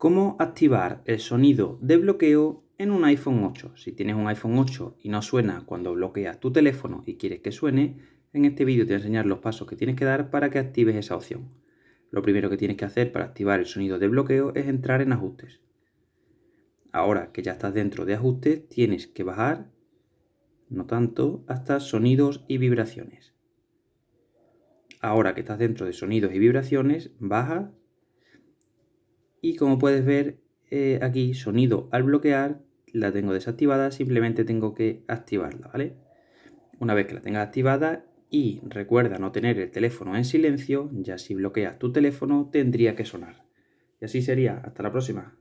¿Cómo activar el sonido de bloqueo en un iPhone 8? Si tienes un iPhone 8 y no suena cuando bloqueas tu teléfono y quieres que suene, en este vídeo te voy a enseñar los pasos que tienes que dar para que actives esa opción. Lo primero que tienes que hacer para activar el sonido de bloqueo es entrar en ajustes. Ahora que ya estás dentro de ajustes, tienes que bajar, no tanto, hasta sonidos y vibraciones. Ahora que estás dentro de sonidos y vibraciones, baja y como puedes ver aquí, sonido al bloquear, la tengo desactivada, simplemente tengo que activarla, ¿vale? Una vez que la tengas activada y recuerda no tener el teléfono en silencio, ya si bloqueas tu teléfono tendría que sonar. Y así sería. Hasta la próxima.